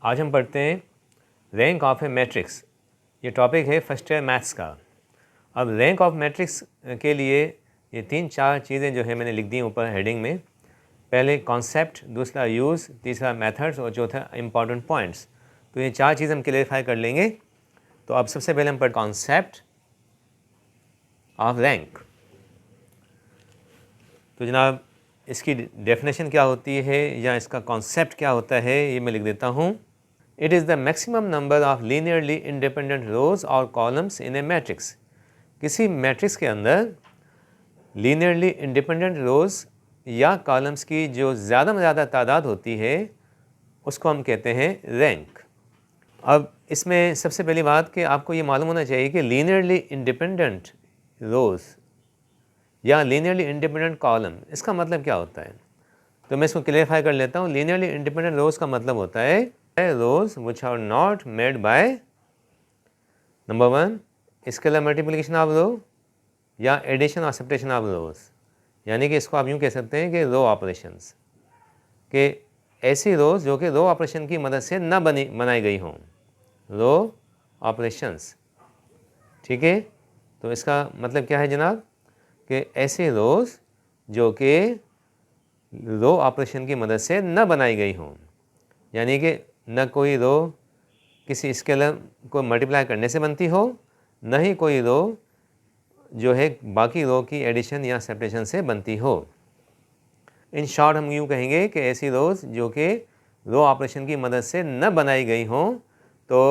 आज हम पढ़ते हैं रैंक ऑफ ए मैट्रिक्स। ये टॉपिक है फर्स्ट ईयर मैथ्स का। अब रैंक ऑफ मैट्रिक्स के लिए ये 3-4 चीज़ें जो है मैंने लिख दी ऊपर हेडिंग में। पहले कॉन्सेप्ट, दूसरा यूज़, तीसरा मेथड्स और चौथा इंपॉर्टेंट पॉइंट्स। तो ये 4 चीज़ हम क्लेरिफाई कर लेंगे। तो अब सबसे पहले हम पढ़ कॉन्सेप्ट ऑफ रैंक। तो जनाब इसकी डेफिनेशन क्या होती है या इसका कॉन्सेप्ट क्या होता है ये मैं लिख देता हूँ। It is the maximum number of linearly independent rows और कॉलम्स इन ए मैट्रिक्स। किसी मैट्रिक्स के अंदर लीनियरली इंडिपेंडेंट रोज या कॉलम्स की जो ज़्यादा में ज़्यादा तादाद होती है उसको हम कहते हैं रैंक। अब इसमें सबसे पहली बात कि आपको ये मालूम होना चाहिए कि लीनियरली इंडिपेंडेंट रोज या लीनियरली इंडिपेंडेंट कॉलम, इसका मतलब क्या होता है। तो मैं इसको क्लियरिफाई कर लेता हूँ। लीनियरली इंडिपेंडेंट रोज का मतलब होता है rows which are not made by number 1 scalar multiplication of row या एडिशन और सब्ट्रैक्शन ऑफ रोज। यानी कि इसको आप यूँ कह सकते हैं कि रो ऑपरेशंस के ऐसी रोज जो कि रो ऑपरेशन की मदद से न बनाई गई हों, रो ऑपरेशंस। ठीक है, तो इसका मतलब क्या है जनाब कि ऐसी रोज जो कि रो ऑपरेशन की मदद से न बनाई गई हों। यानी कि न कोई रो किसी स्केलर को मल्टीप्लाई करने से बनती हो, न ही कोई रो जो है बाकी रो की एडिशन या सब्ट्रैक्शन से बनती हो। इन शॉर्ट हम यूँ कहेंगे कि ऐसी रोज जो कि रो ऑपरेशन की मदद से न बनाई गई हों तो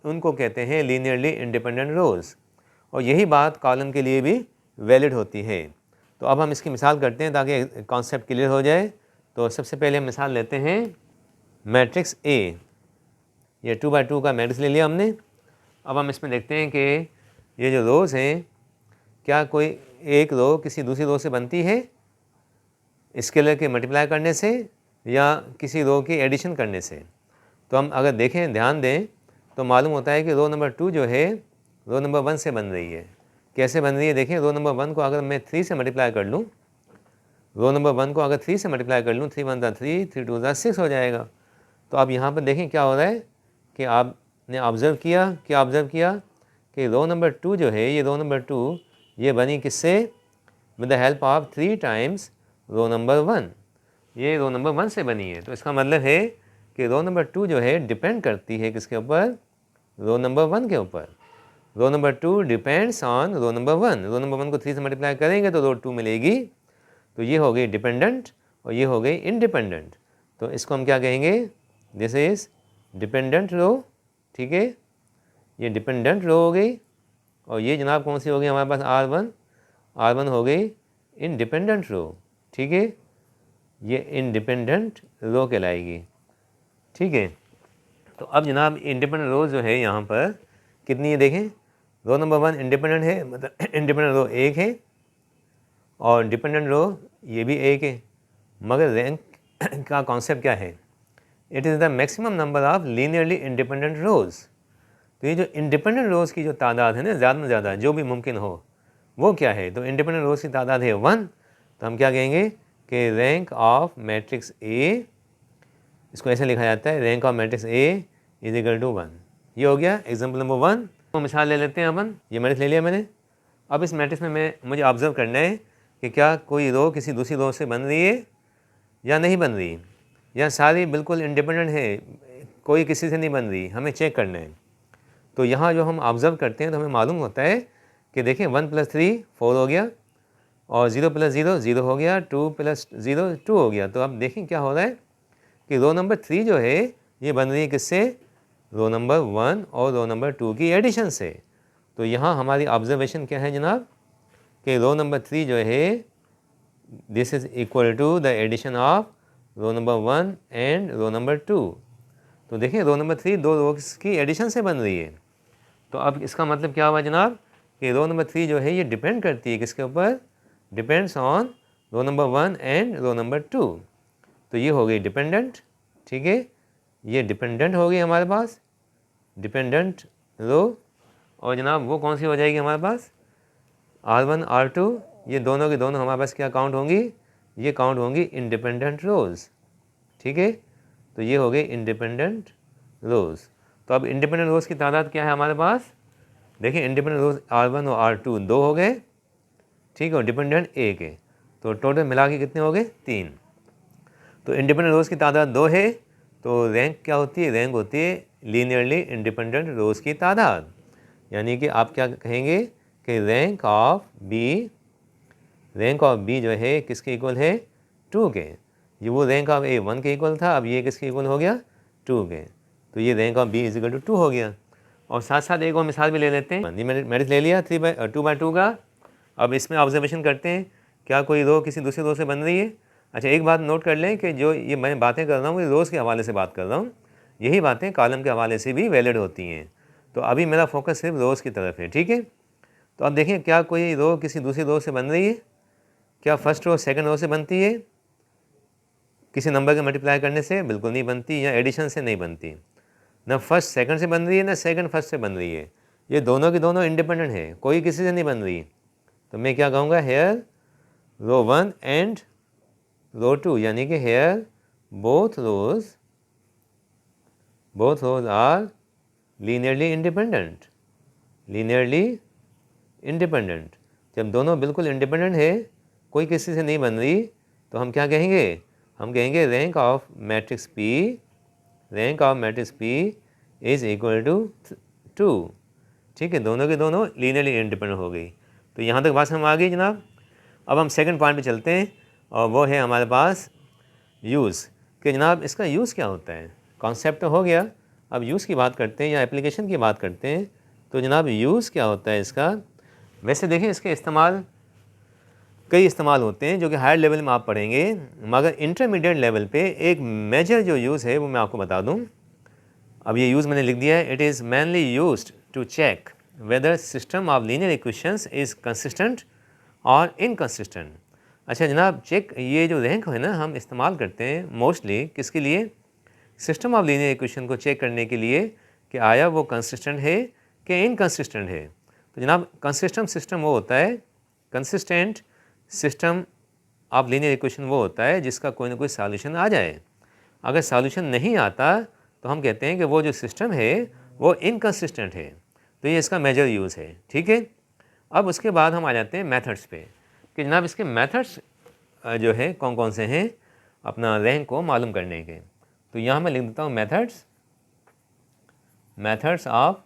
उनको कहते हैं लीनियरली इंडिपेंडेंट रोज। और यही बात कॉलम के लिए भी वैलिड होती है। तो अब हम इसकी मिसाल करते हैं ताकि कॉन्सेप्ट क्लियर हो जाए। तो सबसे पहले हम मिसाल लेते हैं मैट्रिक्स ए। ये 2x2 का मैट्रिक्स ले लिया हमने। अब हम इसमें देखते हैं कि ये जो रोज़ हैं, क्या कोई एक रो किसी दूसरी रो से बनती है स्केलर के मल्टीप्लाई करने से या किसी रो की एडिशन करने से। तो हम अगर देखें, ध्यान दें, तो मालूम होता है कि रो नंबर 2 जो है रो नंबर 1 से बन रही है। कैसे बन रही है देखें। रो नंबर 1 को अगर मैं 3 से मल्टीप्लाई कर लूँ, रो नंबर 1 को अगर 3 से मल्टीप्लाई कर लूँ, 3 1 3, 3 2 6 हो जाएगा। तो अब यहाँ पर देखें क्या हो रहा है कि आपने ऑब्ज़र्व किया कि रो नंबर 2 जो है, ये रो नंबर 2 ये बनी किससे, with the help of 3 times row number 1। ये रो नंबर 1 से बनी है। तो इसका मतलब है कि रो नंबर 2 जो है डिपेंड करती है किसके ऊपर, रो नंबर 1 के ऊपर। Row number 2 depends on row number 1। Row number 1 को 3 से मल्टीप्लाई करेंगे तो रो 2 मिलेगी। तो ये हो गई डिपेंडेंट और ये हो गई इंडिपेंडेंट। तो इसको हम क्या कहेंगे, दिस इज डिपेंडेंट रो। ठीक है, ये डिपेंडेंट रो हो गई। और ये जनाब कौन सी हो गई हमारे पास, R1 हो गई इंडिपेंडेंट रो। ठीक है, ये इंडिपेंडेंट रो कहलाएगी। ठीक है, तो अब जनाब इंडिपेंडेंट रो जो है यहाँ पर कितनी है देखें। रो नंबर 1 इंडिपेंडेंट है, मतलब इंडिपेंडेंट रो 1 है और डिपेंडेंट रो ये भी 1 है। मगर रैंक का कॉन्सेप्ट क्या है, it is the maximum number of linearly independent rows. तो ये जो इंडिपेंडेंट रोज की जो तादाद है ना, ज़्यादा से ज़्यादा जो भी मुमकिन हो, वो क्या है। तो इंडिपेंडेंट रोज की तादाद है 1। तो हम क्या कहेंगे कि रैंक ऑफ मैट्रिक्स ए, इसको ऐसे लिखा जाता है, rank of matrix A is equal to 1। ये हो गया एग्जाम्पल नंबर 1। तो मिसाल ले लेते हैं अपन। ये मैट्रिक्स ले लिया मैंने। अब इस मैट्रिक्स में मुझे ऑब्जर्व करना है कि क्या कोई रो किसी दूसरी रो से बन रही है या नहीं बन रही, या सारी बिल्कुल इंडिपेंडेंट है, कोई किसी से नहीं बन रही, हमें चेक करना है। तो यहाँ जो हम ऑब्जर्व करते हैं तो हमें मालूम होता है कि देखें 1 + 3 4 हो गया और 0 + 0 0 हो गया, 2 + 0 2 हो गया। तो अब देखें क्या हो रहा है कि रो नंबर 3 जो है ये बन रही है किससे, रो नंबर 1 और रो नंबर 2 की एडिशन से। तो यहाँ हमारी ऑब्जर्वेशन क्या है जनाब कि रो नंबर 3 जो है this is equal to the addition of row number 1 and row number 2। तो देखिए रो नंबर 3 दो रोज की एडिशन से बन रही है। तो अब इसका मतलब क्या हुआ जनाब कि रो नंबर 3 जो है ये डिपेंड करती है किसके ऊपर, depends on row number 1 and row number 2। तो ये हो गई डिपेंडेंट। ठीक है, ये डिपेंडेंट हो गई हमारे पास, डिपेंडेंट रो। और जनाब वो कौन सी हो जाएगी हमारे पास, R1 R2, ये दोनों की दोनों हमारे पास क्या काउंट होंगी, ये काउंट होंगी इंडिपेंडेंट रोज। ठीक है, तो ये हो गई इंडिपेंडेंट रोज़। तो अब इंडिपेंडेंट रोज़ की तादाद क्या है हमारे पास, देखिए इंडिपेंडेंट रोज़ R1 और R2 दो हो गए, ठीक है, और डिपेंडेंट एक है, तो टोटल मिला के कितने हो गए, 3। तो इंडिपेंडेंट रोज़ की तादाद 2 है, तो रैंक क्या होती है, रैंक होती है लीनियरली इंडिपेंडेंट रोज़ की तादाद। यानी कि आप क्या कहेंगे कि रैंक ऑफ बी जो है किसके इक्वल है, 2 के। ये वो रैंक ऑफ ए 1 के इक्वल था, अब ये किसके इक्वल हो गया, 2 के। तो ये rank of B is equal to 2 हो गया। और साथ साथ एक और मिसाल भी ले लेते हैं, ये मैट्रिक्स ले लिया 2 बाई 2 का। अब इसमें ऑब्जर्वेशन करते हैं, क्या कोई रो किसी दूसरी रो से बन रही है। अच्छा, एक बात नोट कर लें कि जो ये मैं बातें कर रहा हूँ ये रोज़ के हवाले से बात कर रहा हूँ, यही बातें कॉलम के हवाले से भी वैलिड होती हैं। तो अभी मेरा फोकस सिर्फ रोज़ की तरफ है, ठीक है। तो अब देखिए, क्या कोई रो किसी दूसरी रो से बन रही है, क्या फर्स्ट रो सेकंड रो से बनती है किसी नंबर के मल्टीप्लाई करने से, बिल्कुल नहीं बनती, या एडिशन से नहीं बनती। ना फर्स्ट सेकंड से बन रही है, ना सेकंड फर्स्ट से बन रही है, ये दोनों की दोनों इंडिपेंडेंट है, कोई किसी से नहीं बन रही। तो मैं क्या कहूँगा, हेयर रो 1 एंड रो 2, यानी कि here both rows are linearly independent. जब दोनों बिल्कुल इंडिपेंडेंट है, कोई किसी से नहीं बन रही, तो हम क्या कहेंगे, हम कहेंगे rank of matrix P is equal to 2, ठीक है। दोनों के दोनों लीनियरली इंडिपेंडेंट हो गई। तो यहाँ तक बात समझ आ गई जनाब। अब हम सेकंड पॉइंट पे चलते हैं, और वो है हमारे पास यूज़, कि जनाब इसका यूज़ क्या होता है। कॉन्सेप्ट तो हो गया, अब यूज़ की बात करते हैं या एप्लीकेशन की बात करते हैं। तो जनाब यूज़ क्या होता है इसका। वैसे देखें, इसके कई इस्तेमाल होते हैं जो कि हायर लेवल में आप पढ़ेंगे, मगर इंटरमीडिएट लेवल पे एक मेजर जो यूज़ है वो मैं आपको बता दूं। अब ये यूज़ मैंने लिख दिया है, it is mainly used to check whether system of linear equations is consistent और इनकंसिस्टेंट। अच्छा जनाब, चेक ये जो रैंक है ना, हम इस्तेमाल करते हैं मोस्टली किसके लिए, सिस्टम ऑफ लीनियर इक्वेशन को चेक करने के लिए कि आया वो कंसिस्टेंट है कि इनकंसिस्टेंट है। तो जनाब कंसिस्टेंट सिस्टम वो होता है, consistent system of linear equation वो होता है जिसका कोई ना कोई सॉल्यूशन आ जाए। अगर सॉल्यूशन नहीं आता तो हम कहते हैं कि वो जो सिस्टम है वो इनकंसिस्टेंट है। तो ये इसका मेजर यूज़ है, ठीक है। अब उसके बाद हम आ जाते हैं मेथड्स पे, कि जनाब इसके मेथड्स जो है कौन कौन से हैं अपना रैंक को मालूम करने के। तो यहाँ मैं लिख देता हूँ मेथड्स ऑफ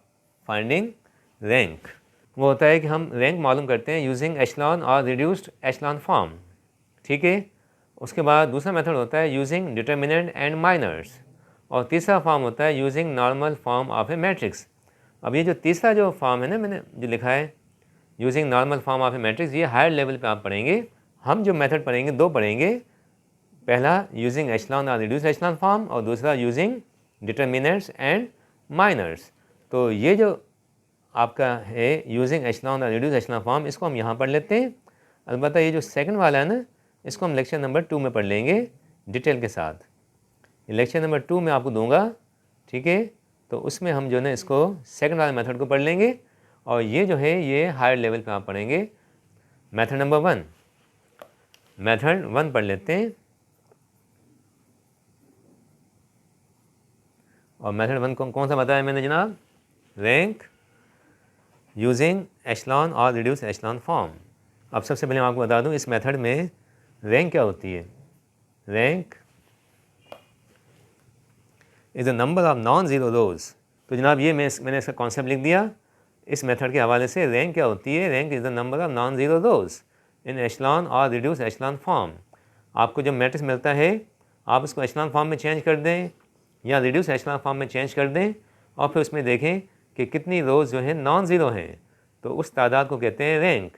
फाइंडिंग रैंक। वो होता है कि हम रैंक मालूम करते हैं यूजिंग एशलॉन और रिड्यूस्ड एशलॉन फॉर्म, ठीक है। उसके बाद दूसरा मेथड होता है यूजिंग डिटर्मिनेंट एंड माइनर्स, और तीसरा फॉर्म होता है using normal form of a matrix. अब ये जो तीसरा जो फॉर्म है ना, मैंने जो लिखा है using normal form of a matrix, ये हायर लेवल पे आप पढ़ेंगे। हम जो मेथड पढ़ेंगे दो पढ़ेंगे, पहला यूजिंग एशलॉन और रिड्यूस्ड एशलॉन फॉर्म, और दूसरा यूजिंग डिटर्मिनेंट्स एंड माइनर्स। तो ये जो आपका है यूजिंग एशलॉन और रिड्यूस्ड एशलॉन फॉर्म, इसको हम यहाँ पढ़ लेते हैं। अलबत्ता ये जो सेकंड वाला है ना, इसको हम लेक्चर नंबर 2 में पढ़ लेंगे डिटेल के साथ। लेक्चर नंबर 2 में आपको दूंगा, ठीक है। तो उसमें हम जो है ना इसको सेकंड वाले मेथड को पढ़ लेंगे, और ये जो है ये हायर लेवल पे आप पढ़ेंगे। मेथड नंबर 1 पढ़ लेते हैं। और मेथड 1 कौन सा बताया मैंने जनाब, रैंक यूजिंग एशलॉन और रिड्यूस एशलॉन फॉर्म। अब सबसे पहले मैं आपको बता दूं इस मेथड में रैंक क्या होती है। Rank is a number of non zero रोज़। तो जनाब ये मैंने इसका कॉन्सेप्ट लिख दिया इस मेथड के हवाले से। रैंक क्या होती है, rank is the number of non zero rose in echelon और रिड्यूस एशलॉन फॉर्म। आपको जब मैट्रिक्स मिलता है आप उसको एशलॉन फॉर्म में चेंज कर दें या रिड्यूस एशलॉन फॉर्म में चेंज कर दें, और फिर उसमें देखें कि कितनी रोज़ जो है नॉन ज़ीरो हैं, तो उस तादाद को कहते हैं रैंक।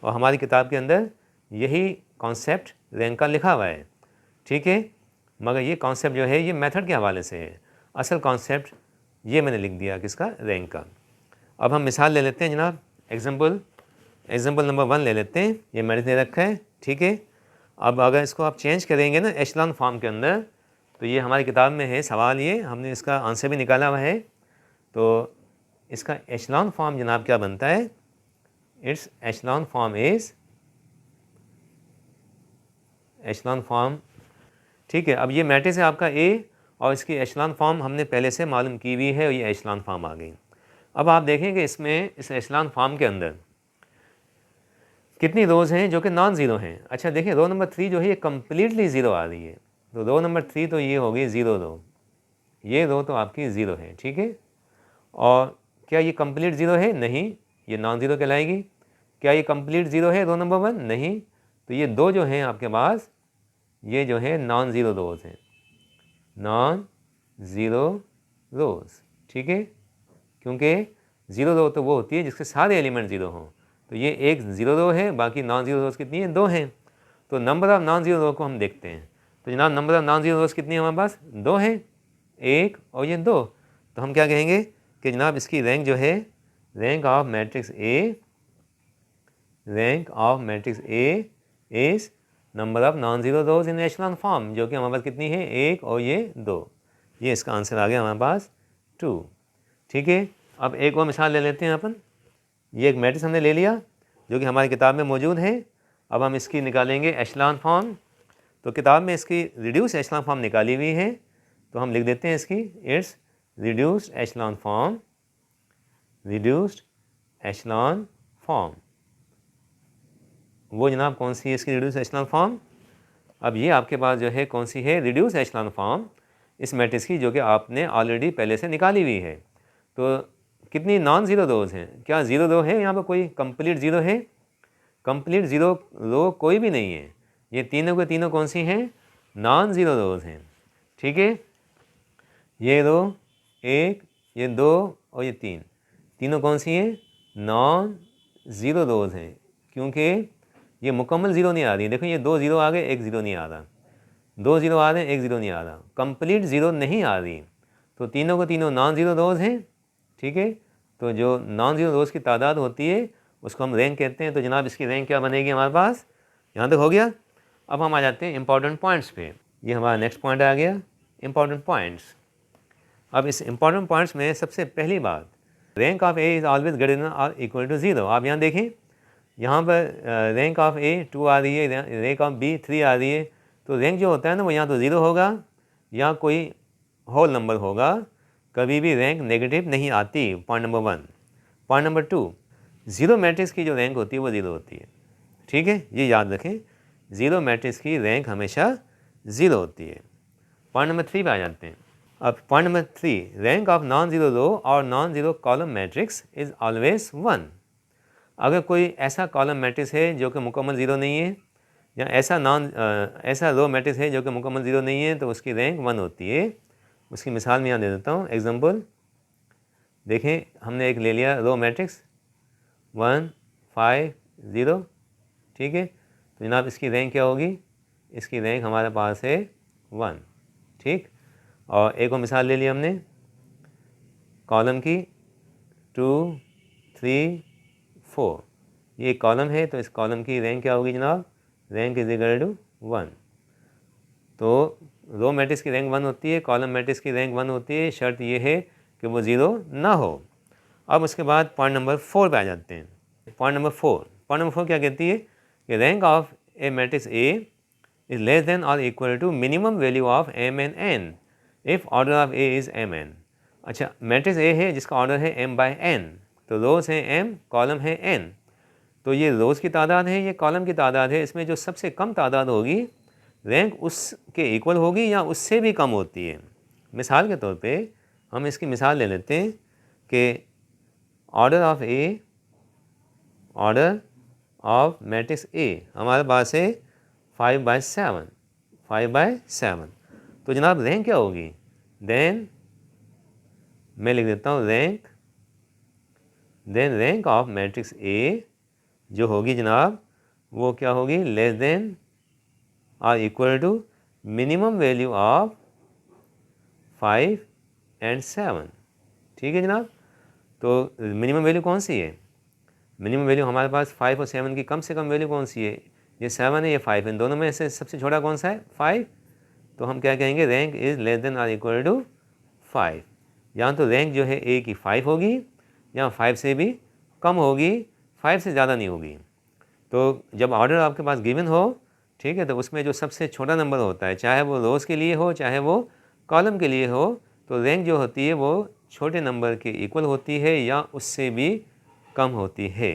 और हमारी किताब के अंदर यही कॉन्सेप्ट रैंक का लिखा हुआ है, ठीक है। मगर ये कॉन्सेप्ट जो है ये मेथड के हवाले से है, असल कॉन्सेप्ट ये मैंने लिख दिया किसका, रैंक का। अब हम मिसाल ले लेते हैं जनाब, एग्जाम्पल नंबर 1 ले लेते हैं। ये मैंने दे रखा है, ठीक है। अब अगर इसको आप चेंज करेंगे ना एशलॉन फॉर्म के अंदर, तो ये हमारी किताब में है सवाल, ये हमने इसका आंसर भी निकाला हुआ है। तो इसका एशलॉन फॉर्म जनाब क्या बनता है, इट्स एशलॉन फॉर्म, ठीक है। अब ये मैट्रिक्स है आपका ए, और इसकी एशलॉन फॉर्म हमने पहले से मालूम की हुई है और ये एशलॉन फॉर्म आ गई। अब आप देखेंगे इसमें इस एशलॉन फॉर्म के अंदर कितनी रोज़ हैं जो कि नॉन ज़ीरो हैं। अच्छा देखिए रो नंबर 3 जो है ये कम्प्लीटली ज़ीरो आ रही है, तो रो नंबर 3 तो ये होगी ज़ीरो रो, ये रो तो आपकी ज़ीरो है, ठीक है। और क्या ये कंप्लीट ज़ीरो है? नहीं, ये नॉन ज़ीरो कहलाएगी। क्या ये कंप्लीट ज़ीरो है रो नंबर 1? नहीं, तो ये दो जो हैं आपके पास ये जो है नॉन ज़ीरो रोज़ हैं, नॉन ज़ीरो रोज़, ठीक है। क्योंकि ज़ीरो रो तो वो होती है जिसके सारे एलिमेंट ज़ीरो हों, तो ये एक ज़ीरो रो है, बाकी नॉन ज़ीरो रोज़ कितनी है? 2 हैं। तो number of non zero row को हम देखते हैं, तो जनाब number of non zero rows कितनी है हमारे पास? 2 हैं, 1 और ये 2। तो हम क्या कहेंगे कि जनाब इसकी रैंक जो है, rank of matrix A, rank of matrix A is number of non zero rose in echelon form, जो कि हमारे पास कितनी है? 1 और ये 2। ये इसका आंसर आ गया हमारे पास 2, ठीक है। अब एक और मिसाल ले लेते हैं अपन। ये एक मैट्रिक्स हमने ले लिया जो कि हमारी किताब में मौजूद है। अब हम इसकी निकालेंगे एशलॉन फॉर्म। तो किताब में इसकी रिड्यूस एशलॉन फॉर्म निकाली हुई है, तो हम लिख देते हैं इसकी it's reduced echelon form, reduced echelon form. वो जनाब कौन सी है इसकी रिड्यूस एशलॉन फॉर्म? अब ये आपके पास जो है कौन सी है रिड्यूस एशलॉन फॉर्म इस मैट्रिक्स की, जो कि आपने ऑलरेडी पहले से निकाली हुई है। तो कितनी नॉन ज़ीरो रोज़ हैं? क्या ज़ीरो रो है यहाँ पर? कोई कंप्लीट ज़ीरो है? कंप्लीट ज़ीरो रो कोई भी नहीं है। ये तीनों के तीनों कौन सी हैं? नॉन ज़ीरो रोज़ हैं, ठीक है। ये रो 1, ये 2 और ये 3, तीनों कौन सी हैं? नॉन ज़ीरो रोज़ हैं, क्योंकि ये मुकम्मल ज़ीरो नहीं आ रही है। देखो ये 2 ज़ीरो आ गए, 1 ज़ीरो नहीं आ रहा, 2 ज़ीरो आ रहे हैं, 1 ज़ीरो नहीं आ रहा, कंप्लीट ज़ीरो नहीं आ रही। तो तीनों को तीनों नॉन ज़ीरो रोज़ हैं, ठीक है। तो जो नॉन ज़ीरो रोज़ की तादाद होती है उसको हम रैंक कहते हैं। तो जनाब इसकी रैंक क्या बनेगी हमारे पास? यहाँ तक हो गया। अब हम आ जाते हैं इंपॉर्टेंट पॉइंट्स पे। ये हमारा नेक्स्ट पॉइंट आ गया, इंपॉर्टेंट पॉइंट्स। अब इस इंपॉर्टेंट पॉइंट्स में सबसे पहली बात, rank of A is always greater than और इक्वल टू ज़ीरो। आप यहाँ देखें, यहाँ पर रैंक ऑफ ए 2 आ रही है, रैंक ऑफ बी 3 आ रही है। तो रैंक जो होता है ना वो यहाँ तो ज़ीरो होगा या कोई होल नंबर होगा, कभी भी रैंक नेगेटिव नहीं आती। Point number 1। Point number 2, zero matrix की जो रैंक होती है वो ज़ीरो होती है, ठीक है, ये याद रखें। ज़ीरो मैट्रिक्स की रैंक हमेशा ज़ीरो होती है। पॉइंट नंबर 3 पे आ जाते हैं। अब point number 3, rank of non zero row और non zero column matrix is always 1। अगर कोई ऐसा कॉलम मैट्रिक्स है जो कि मुकम्मल ज़ीरो नहीं है, या ऐसा रो मैट्रिक्स है जो कि मुकम्मल ज़ीरो नहीं है, तो उसकी रैंक 1 होती है। उसकी मिसाल मैं यहाँ दे देता हूँ, एग्जांपल देखें। हमने एक ले लिया रो मैट्रिक्स 1 5 0, ठीक है। तो जनाब इसकी रैंक क्या होगी? इसकी रैंक हमारे पास है 1, ठीक। और एक और मिसाल ले ली हमने कॉलम की 2 3 4, ये कॉलम है, तो इस कॉलम की रैंक क्या होगी जनाब? Rank is equal to 1। तो रो मैट्रिक्स की रैंक 1 होती है, कॉलम मैट्रिक्स की रैंक 1 होती है, शर्त ये है कि वो ज़ीरो ना हो। अब उसके बाद पॉइंट नंबर 4 पे आ जाते हैं। पॉइंट नंबर 4 क्या कहती है कि rank of a matrix A is less than और equal to minimum value of M N N if order of A is M N. अच्छा, मैट्रिक्स ए है जिसका ऑर्डर है m बाय n, तो रोज़ हैं m, कॉलम है n। तो ये रोज़ की तादाद है, ये कॉलम की तादाद है। इसमें जो सबसे कम तादाद होगी रैंक उसके इक्वल होगी या उससे भी कम होती है। मिसाल के तौर पे हम इसकी मिसाल ले लेते हैं कि ऑर्डर ऑफ मैट्रिक्स ए हमारे पास है 5/7, 5/7। तो जनाब रैंक क्या होगी? देन मैं लिख देता हूँ रैंक ऑफ मैट्रिक्स ए जो होगी जनाब वो क्या होगी? लेस देन और equal to minimum value of 5 और 7, ठीक है जनाब। तो मिनिमम वैल्यू कौन सी है? मिनिमम वैल्यू हमारे पास 5 और 7 की कम से कम वैल्यू कौन सी है? ये 7 है, ये 5 है, इन दोनों में से सबसे छोटा कौन सा है? 5। तो हम क्या कहेंगे? रैंक इज़ लेस देन और इक्वल टू 5। या तो रैंक जो है ए की 5 होगी या 5 से भी कम होगी, 5 से ज़्यादा नहीं होगी। तो जब ऑर्डर आपके पास गिवन हो, ठीक है, तो उसमें जो सबसे छोटा नंबर होता है, चाहे वो रोज़ के लिए हो चाहे वो कॉलम के लिए हो तो रैंक जो होती है वो छोटे नंबर के इक्वल होती है या उससे भी कम होती है।